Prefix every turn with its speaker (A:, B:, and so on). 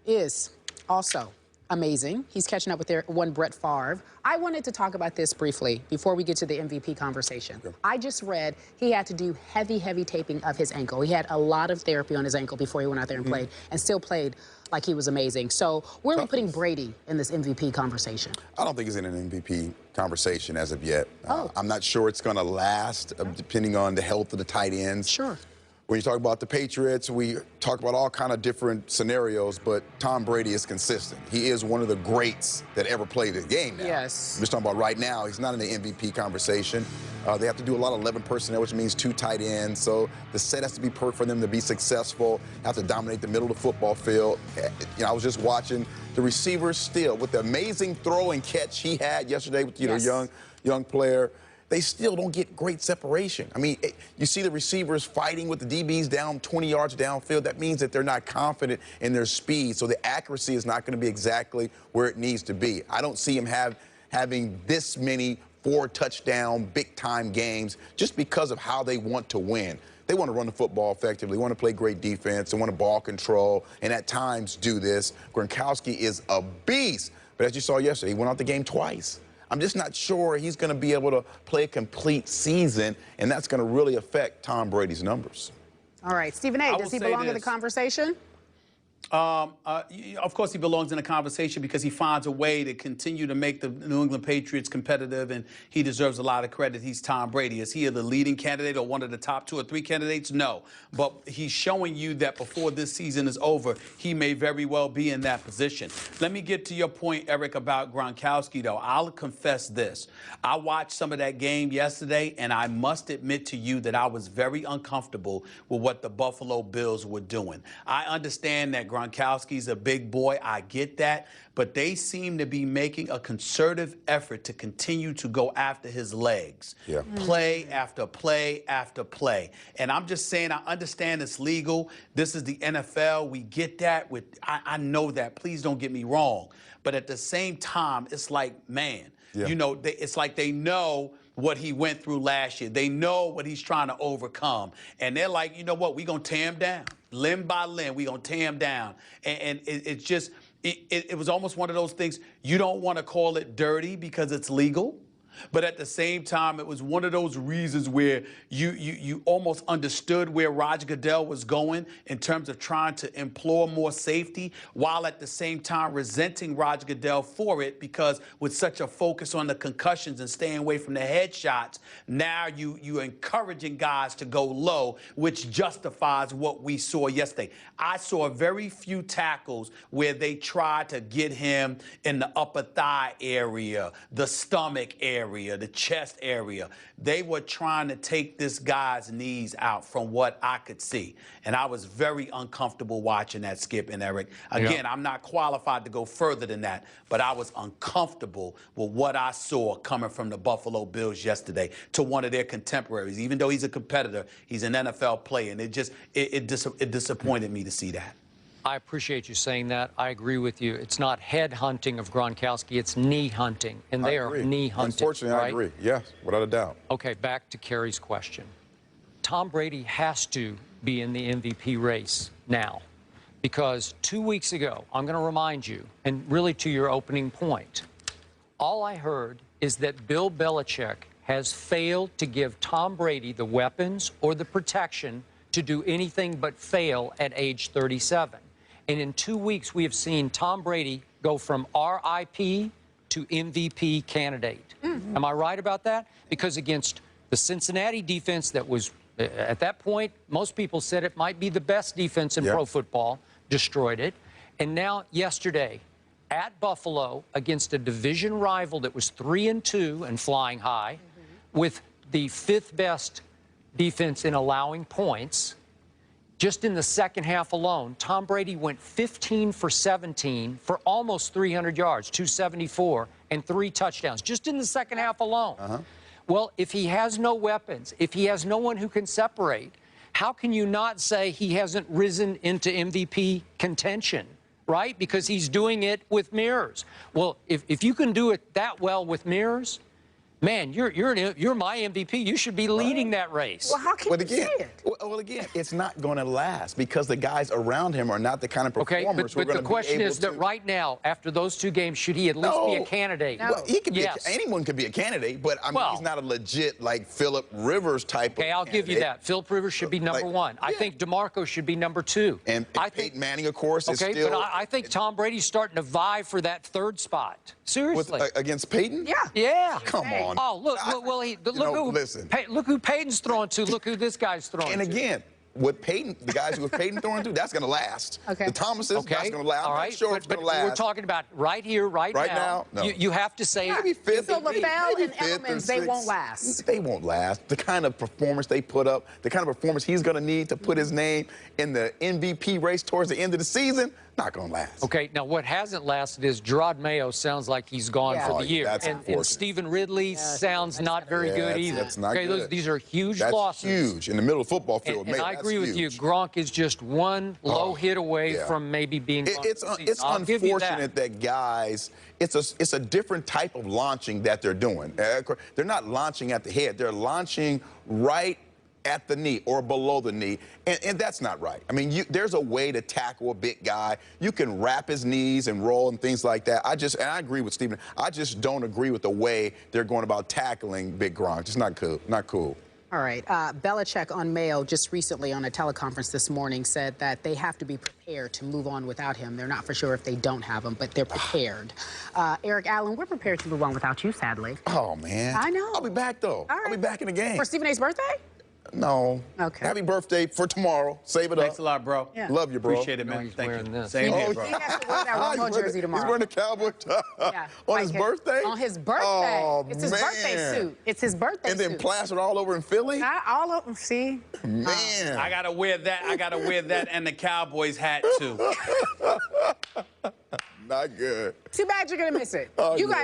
A: is also amazing. He's catching up with their one Brett Favre. I wanted to talk about this briefly before we get to the MVP conversation. Sure. I just read he had to do heavy taping of his ankle. He had a lot of therapy on his ankle before he went out there and played, and still played like he was amazing. So where are we putting Brady in this MVP conversation?
B: I don't think he's in an MVP conversation as of yet. I'm not sure it's going to last, depending on the health of the tight ends.
A: Sure.
B: When you talk about the Patriots, we talk about all kind of different scenarios, but Tom Brady is consistent. He is one of the greats that ever played the game now.
A: Yes.
B: I'm just talking about right now. He's not in the MVP conversation. They have to do a lot of 11 personnel, which means 2 tight ends. So the set has to be perfect for them to be successful, have to dominate the middle of the football field. You know, I was just watching the receivers still, with the amazing throw and catch he had yesterday with, young player. They still don't get great separation. I mean, you see the receivers fighting with the DBs down 20 yards downfield. That means that they're not confident in their speed, so the accuracy is not going to be exactly where it needs to be. I don't see him having this many 4-touchdown, big-time games just because of how they want to win. They want to run the football effectively, want to play great defense, they want to ball control, and at times do this. Gronkowski is a beast, but as you saw yesterday, he went out the game twice. I'm just not sure he's going to be able to play a complete season, and that's going to really affect Tom Brady's numbers.
A: All right, Stephen A., does he belong in the conversation?
C: Of course he belongs in a conversation because he finds a way to continue to make the New England Patriots competitive, and he deserves a lot of credit. He's Tom Brady. Is he the leading candidate or one of the top 2 or 3 candidates? No. But he's showing you that before this season is over, he may very well be in that position. Let me get to your point, Eric, about Gronkowski, though. I'll confess this. I watched some of that game yesterday, and I must admit to you that I was very uncomfortable with what the Buffalo Bills were doing. I understand that Gronkowski's a big boy. I get that. But they seem to be making a concerted effort to continue to go after his legs. Yeah. Play after play after play. And I'm just saying, I understand it's legal. This is the NFL. We get that. I know that. Please don't get me wrong. But at the same time, it's like, man, you know, it's like they know what he went through last year. They know what he's trying to overcome. And they're like, you know what, we're going to tear him down. Limb by limb, we're going to tear him down. And it's just, it was almost one of those things, you don't want to call it dirty because it's legal. But at the same time, it was one of those reasons where you almost understood where Roger Goodell was going in terms of trying to implore more safety, while at the same time resenting Roger Goodell for it, because with such a focus on the concussions and staying away from the headshots, now you're encouraging guys to go low, which justifies what we saw yesterday. I saw very few tackles where they tried to get him in the upper thigh area, the stomach area, the chest area. They were trying to take this guy's knees out from what I could see. And I was very uncomfortable watching that, Skip and Eric. Again, I'm not qualified to go further than that, but I was uncomfortable with what I saw coming from the Buffalo Bills yesterday to one of their contemporaries. Even though he's a competitor, he's an NFL player, and it disappointed me to see that.
D: I appreciate you saying that. I agree with you. It's not head hunting of Gronkowski, it's knee hunting. And they are knee hunting.
B: Unfortunately, right? I agree. Yes, without a doubt.
D: Okay, back to Kerry's question. Tom Brady has to be in the MVP race now. Because 2 weeks ago, I'm going to remind you, and really to your opening point, all I heard is that Bill Belichick has failed to give Tom Brady the weapons or the protection to do anything but fail at age 37. And in 2 weeks, we have seen Tom Brady go from RIP to MVP candidate. Am I right about that? Because against the Cincinnati defense that was, at that point, most people said it might be the best defense in pro football, destroyed it. And now yesterday, at Buffalo, against a division rival that was 3-2 and flying high, with the 5th best defense in allowing points, just in the second half alone, Tom Brady went 15 for 17 for almost 300 yards, 274, and 3 touchdowns, just in the second half alone. Well, if he has no weapons, if he has no one who can separate, how can you not say he hasn't risen into MVP contention, right? Because he's doing it with mirrors. Well, if you can do it that well with mirrors, man, you're my MVP. You should be leading that race.
A: Well, how can you say it?
B: Well, again, it's not going to last because the guys around him are not the kind of
D: Okay,
B: performers who are
D: but
B: going
D: the
B: to
D: question
B: be able
D: is that
B: to.
D: right now, after those 2 games, should he at least be a candidate?
A: No.
B: Well, he could be.
D: Yes.
B: Anyone could be a candidate, but I mean,
D: Well,
B: he's not a legit like Phillip Rivers type.
D: Okay, I'll give you that. Phil Rivers should be number 1. I think DeMarco should be number 2.
B: And Peyton Manning, of course, is
D: okay,
B: still.
D: but I think Tom Brady's starting to vie for that 3rd spot. Seriously.
B: Against Peyton?
A: Yeah.
D: Yeah.
B: Come on.
D: Oh, look,
B: Listen.
D: Look who Peyton's throwing to. Look who this guy's throwing
B: And
D: to.
B: again, what Peyton, the guys who Peyton throwing to, that's going to last.
A: Okay.
B: The Thomases, that's going to last.
D: All
B: I'm
D: right.
B: not sure it's
D: but
B: going to last.
D: we're talking about right here, right now.
B: No.
D: You have to say
B: Maybe fifth.
A: So LaFell
B: maybe
A: and
B: fifth or
A: Edelman's, they
B: sixth.
A: won't last.
B: They won't last. The kind of performance they put up, the kind of performance he's going to need to put his name in the MVP race towards the end of the season, not going to last.
D: Okay, now what hasn't lasted is Gerard Mayo sounds like he's gone
A: Yeah.
D: for
B: Oh,
D: the year.
B: that's
D: And
B: unfortunate.
D: Stephen Ridley sounds not very good either.
B: That's not
D: okay,
B: good.
D: These are huge
B: That's
D: losses.
B: huge in the middle of the football field.
D: And I agree with you. Gronk is just one low hit away from maybe being gone
B: It's
D: for the season. I'll give you that.
B: unfortunate that guys, it's a different type of launching that they're doing. They're not launching at the head. They're launching right at the knee or below the knee, and that's not right. I mean, there's a way to tackle a big guy. You can wrap his knees and roll and things like that. And I agree with Stephen. I just don't agree with the way they're going about tackling Big Gronk. It's not cool. Not cool.
A: All right. Belichick on Mayo just recently on a teleconference this morning said that they have to be prepared to move on without him. They're not for sure if they don't have him, but they're prepared. Eric Allen, we're prepared to move on without you, sadly.
B: Oh, man.
A: I know.
B: I'll be back, though.
A: All right.
B: I'll be back in the game.
A: For Stephen A's birthday?
B: No.
A: Okay.
B: Happy birthday for tomorrow. Save it
C: Thanks
B: up.
C: a lot, bro.
A: Yeah.
B: Love you, bro.
C: Appreciate it, man.
D: he's
C: Thank
D: wearing
C: you.
D: this.
C: Same here, bro.
A: He has to wear that Romo jersey tomorrow.
B: He's wearing a cowboy tie
A: Yeah.
B: on
A: Like
B: his birthday?
A: On his birthday.
B: Oh,
A: It's his birthday
B: man.
A: suit. It's his birthday
B: And then
A: suit.
B: plastered all over in Philly?
A: All of them, see?
B: Man.
C: I gotta wear that. I gotta wear that and the Cowboys hat too.
B: Not good.
A: Too bad you're going to miss it.
B: Oh,
A: You
B: yeah.
A: guys